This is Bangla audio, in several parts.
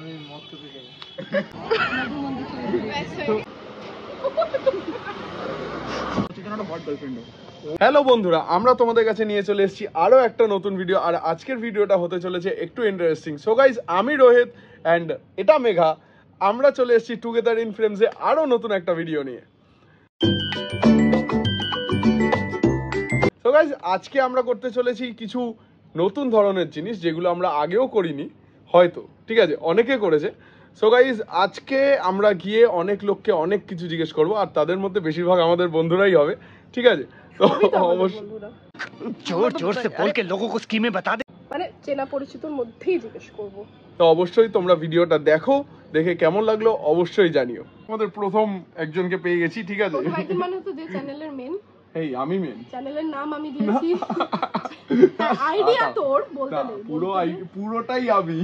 আমি মদ খেতে যাই। হ্যালো বন্ধুরা, আমরা তোমাদের কাছে নিয়ে চলে এসেছি আরো একটা নতুন ভিডিও। আর আজকের ভিডিওটা হতে চলেছে একটু ইন্টারেস্টিং। সো গাইজ, আমি রোহিত অ্যান্ড এটা মেঘা। আমরা চলে এসেছি টুগেদার ইন ফ্রেমসে আরো নতুন একটা ভিডিও নিয়ে। সো গাইজ, আজকে আমরা করতে চলেছি কিছু নতুন ধরনের জিনিস যেগুলো আমরা আগেও করিনি হয়তো, ঠিক আছে, অনেকে করেছে। সো গাইজ, আজকে আমরা গিয়ে অনেক লোককে অনেক কিছু জিজ্ঞেস করবো, আর তাদের মধ্যে বেশিরভাগ আমাদের বন্ধুরাই হবে, ঠিক আছে? তো অবশ্যই জোর জোর সে বল কে লোগোं को স্কিমে বাতা দে, মানে চেনা পরিচিতর মধ্যেই জিজ্ঞেস করব। তো অবশ্যই তোমরা ভিডিওটা দেখো, দেখে কেমন লাগলো অবশ্যই জানিও। আমাদের প্রথম একজনকে পেয়ে গেছি, ঠিক আছে? একজন মানে হচ্ছে যে চ্যানেলের মেন। এই আমি মেন, চ্যানেলের নাম আমি দিয়েছি, আইডিয়া তোর বলতে নেই, পুরোটাই আমি।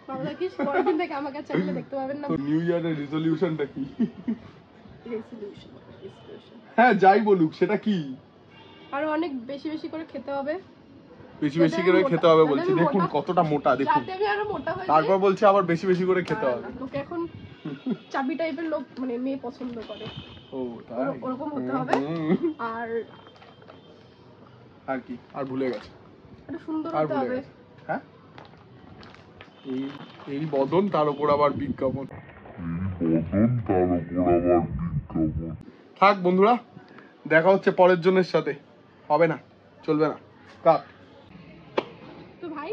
বাবা কি পরের দিন থেকে আমাকে চ্যানেলে দেখতে পাবেন না। নিউ ইয়ারের রেজলিউশনটা কি? রেজলিউশন, হ্যাঁ যাই বলুক, সেটা কি? আরো অনেক বেশি বেশি করে খেতে হবে। বেশি বেশি করে খেতে হবে বলছি, দেখুন কতটা মোটা, দেখুন। যাতে আমি আরো মোটা হই। তারপর বলছে আবার বেশি বেশি করে খেতে হবে। লোক এখন চাবি টাইপের লোক, মানে মেয়ে পছন্দ করে। ও তাই, ওরকম হতে হবে। আর কি, আর ভুলে গেছে, একটু সুন্দর আর হতে ভুলে হবে। গেছে। হ্যাঁ, এই বদন, তার উপর আবার বিজ্ঞাপন। থাক বন্ধুরা, দেখা হচ্ছে পরের জনের সাথে। হবে না, চলবে না, কাট। তো ভাই,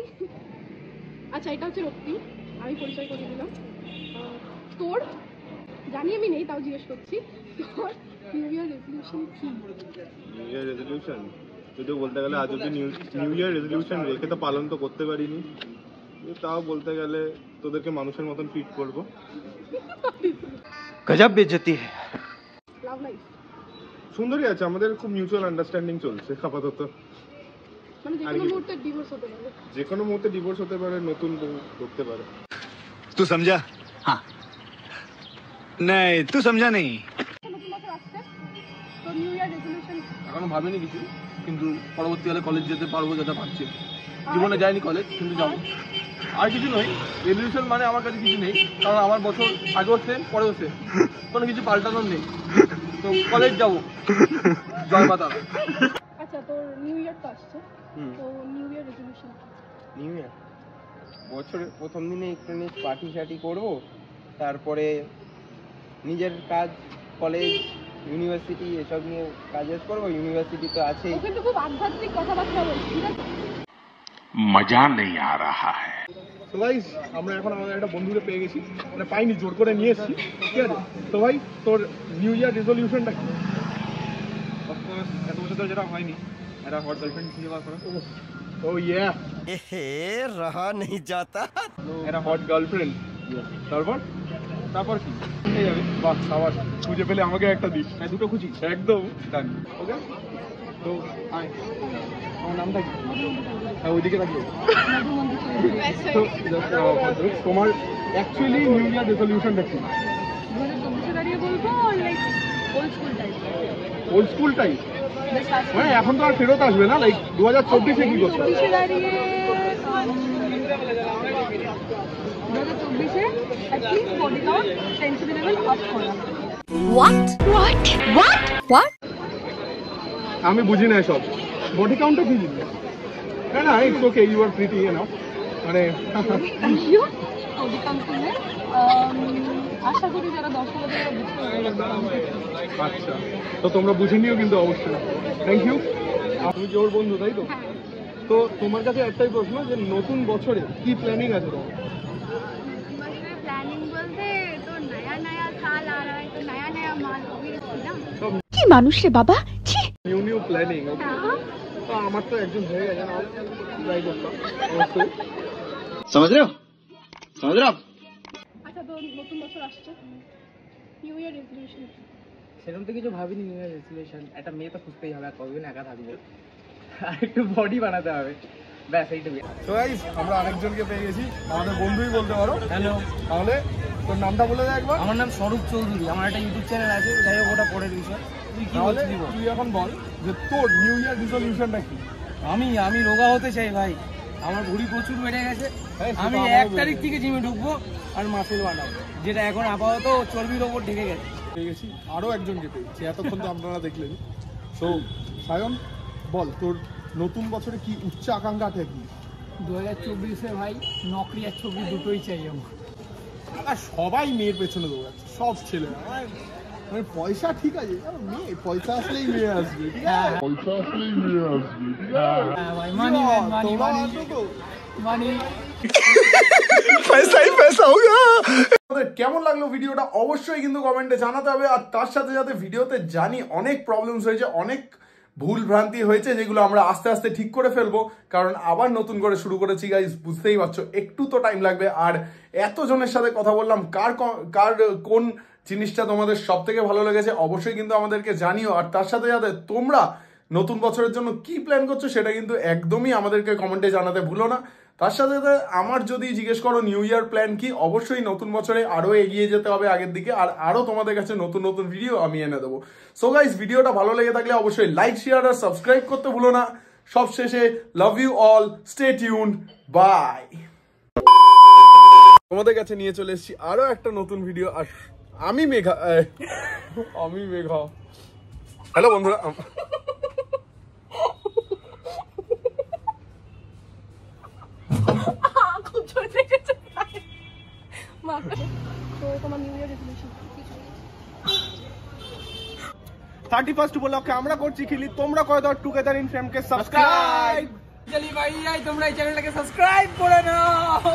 আচ্ছা এটা হচ্ছে রক্তিম, আমি পরিচয় করে দিলাম। তোর জানি আমি নেই, তাও জিজ্ঞেস করছি, তোর নিউ ইয়ার রেজলিউশন কি? নিউ ইয়ার রেজলিউশন যদিও বলতে গেলে আজ অব্দি নিউ ইয়ার রেজলিউশন রেখে তো পালন তো করতে পারিনি, তাও বলতে গেলে তোদেরকে মানুষের মতন ট্রিট করবো। গজব বেইজ্জতি है। লাভ লাইফ সুন্দরই আছে, আমাদের খুব মিউচুয়াল আন্ডারস্ট্যান্ডিং চলছে আপাতত। মানে যে কোনো মুহূর্তে ডিভোর্স হতে পারে, যে কোনো মুহূর্তে ডিভোর্স হতে পারে, নতুন বউ ঢুকতে পারে। तू समझा? हाँ नहीं, तू समझा नहीं। নতুন বছর আসছে, তো নিউ ইয়ার রেজলিউশন এখনো ভাবিনি কিছু, কিন্তু পরবর্তীকালে কলেজ যেতে পারবো যেটা ভাবছি। জীবনে যাইনি কলেজ, কিন্তু যাবো। আর কিছু নয়, রেজলিউশন মানে আমার কাছে কিছু নেই, কারণ আমার বছর আগেও সেম, পরেও সেম, কোনো কিছু পাল্টানোর নেই। তো কলেজ যাবো, জয় মাতা। আচ্ছা, তোর নিউ ইয়ার তো আসছে, তো new year resolution new year বছরের প্রথম দিনে একটু পার্টি শার্টি করবো, তারপরে নিজের কাজ, কলেজ, ইউনিভার্সিটি এসব নিয়ে কাজ করবো। ইউনিভার্সিটি তো আছেই। কিন্তু খুব আধ্যাত্মিক কথাবার্তা বলছি, ঠিক আছে? मजा नहीं आ रहा है। তো গাইস, আমরা এখন আমাদের একটা বন্ধুকে পেয়ে গেছি, মানে পাইনি, জোর করে নিয়ে এসেছি, ঠিক আছে? তো ভাই, তোর নিউ ইয়ার রেজলিউশনটা কি? অফকোর্স এত বছর ধরে যেটা হয়নি, একটা হট গার্লফ্রেন্ড খুঁজে বার করা। ও ইয়া, रहा नहीं जाता। একটা হট গার্লফ্রেন্ড। তারপর কি হয়ে যাবে? বাহ, সাবাস, খুঁজে পেলে আমাকে একটা দিস। হ্যাঁ, দুটো খুঁজি, একদম ডান। ওকে, তো আয়। আমার নামটা কি? হ্যাঁ, ওইদিকে রাখবো। তো তোমার অ্যাকচুয়ালি নিউ ইয়ার রেজলিউশনটা কি? 2024 দাঁড়িয়ে বলবো, like old school type. Old school type মানে এখন তো আর ফেরত আসবে না, লাইক 2024-এ কি করতে হবে? 2024-এ দাঁড়িয়ে 2024-এ at least body count 10 to the level up করা। What? আমি বুঝি না এসব, বডি কাউন্টটা কি জিনিস? না না, it's okay, you are pretty enough, মানে বডি কাউন্ট করলে আশা করি যারা দর্শক তারা বুঝতে পারবে। আচ্ছা, তো তোমরা বুঝে নিও কিন্তু অবশ্যই। Thank you. তুমি যে ওর বন্ধু, তাই তো? তো তোমার কাছে একটাই প্রশ্ন, যে নতুন বছরে কি প্ল্যানিং আছে তোমার? प्लानिंग बोलते तो नया नया साल आ रहा है, तो नया नया माल ऑब्वियसली ना। কি মানুষ রে বাবা, ছি। নিউ প্ল্যানিং, ওকে। তো আমার তো একজন হয়ে গেছে, না ট্রাই করলাম অবশ্যই। समझ रहे हो? আচ্ছা, তো নতুন বছর আসছে, নিউ ইয়ার রেজলিউশন সেরকম তো কিছু ভাবিনি। নিউ ইয়ার রেজলিউশন, একটা মেয়ে তো খুঁজতেই হবে, আর কতদিন একা থাকবো, আর একটু বডি বানাতে হবে, ব্যাস এইটুকু। তো গাইস, আমরা আরেকজনকে পেয়ে গেছি, আমাদের বন্ধুই বলতে পারো। হ্যালো, তাহলে তোর নামটা বলে দে একবার। আমার নাম স্বরূপ চৌধুরী, আমার একটা ইউটিউব চ্যানেল আছে, যাই হোক ওটা পরের বিষয়। তুই কি তাহলে বলছিস? তুই এখন বল যে তোর নিউ ইয়ার রেজলিউশনটা কি? আমি রোগা হতে চাই ভাই, আমার ভুঁড়ি প্রচুর বেড়ে গেছে। আমি 1 তারিখ থেকে জিমে ঢুকবো আর মাসেল বানাবো, যেটা এখন আপাতত চর্বির ওপর ঢেকে গেছে। পেয়ে গেছি আরো একজনকে পেয়েছি, এতক্ষণ তো আপনারা দেখলেন। তো সায়ন বল, তোর নতুন বছরে কি উচ্চ আকাঙ্ক্ষাটা কি? 2024-এ ভাই নকরি আর ছবি দুটোই চাই আমার। আর সবাই মেয়ের পেছনে দৌড়াচ্ছে, সব ছেলে। মানে পয়সা ঠিক আছে, মেয়ে পয়সা আসলেই মেয়ে আসবে, ঠিক আছে? পয়সা আসলেই মেয়ে আসবে, ঠিক আছে? হ্যাঁ ভাই, মানি মানি মানি মানি। पैसा ही पैसा होगा। তোমাদের কেমন লাগলো ভিডিওটা অবশ্যই কিন্তু কমেন্টে জানাতে হবে। আর তার সাথে সাথে ভিডিওতে জানি অনেক প্রবলেমস হয়েছে, অনেক ভুল ভ্রান্তি হয়েছে, যেগুলো আমরা আস্তে আস্তে ঠিক করে ফেলবো, কারণ আবার নতুন করে শুরু করেছি গাইস, বুঝতেই পারছো একটু তো টাইম লাগবে। আর এতজনের সাথে কথা বললাম, কার কোন জিনিসটা তোমাদের সব থেকে ভালো লেগেছে অবশ্যই কিন্তু আমাদেরকে জানিও। আর তার সাথে সাথে তোমরা নতুন বছরের জন্য কি প্ল্যান করছো সেটা কিন্তু একদমই আমাদেরকে কমেন্টে জানাতে ভুলো না। তার সাথে সাথে আমার যদি জিজ্ঞেস করো নিউ ইয়ার প্ল্যান কি, অবশ্যই নতুন বছরে আরো এগিয়ে যেতে হবে আগের দিকে, আর আরো তোমাদের কাছে নতুন নতুন ভিডিও আমি এনে দেবো। সো গাইস, ভিডিওটা ভালো লেগে থাকলে অবশ্যই লাইক, শেয়ার আর সাবস্ক্রাইব করতে ভুলো না। সবশেষে love you all, stay tune, bye. তোমাদের কাছে নিয়ে চলে এসেছি আরো একটা নতুন ভিডিও। আর আমি মেঘা হ্যালো বন্ধুরা, খুব জোরে লেগেছে। তো তোমার নিউ ইয়ার রেজলিউশন 31 উপলক্ষে আমরা করছি খিলি, তোমরা করে দাও টুগেদার ইন ফ্রেমকে সাবস্ক্রাইব। চলি ভাই, তোমরা এই চ্যানেলটাকে সাবস্ক্রাইব করে নাও।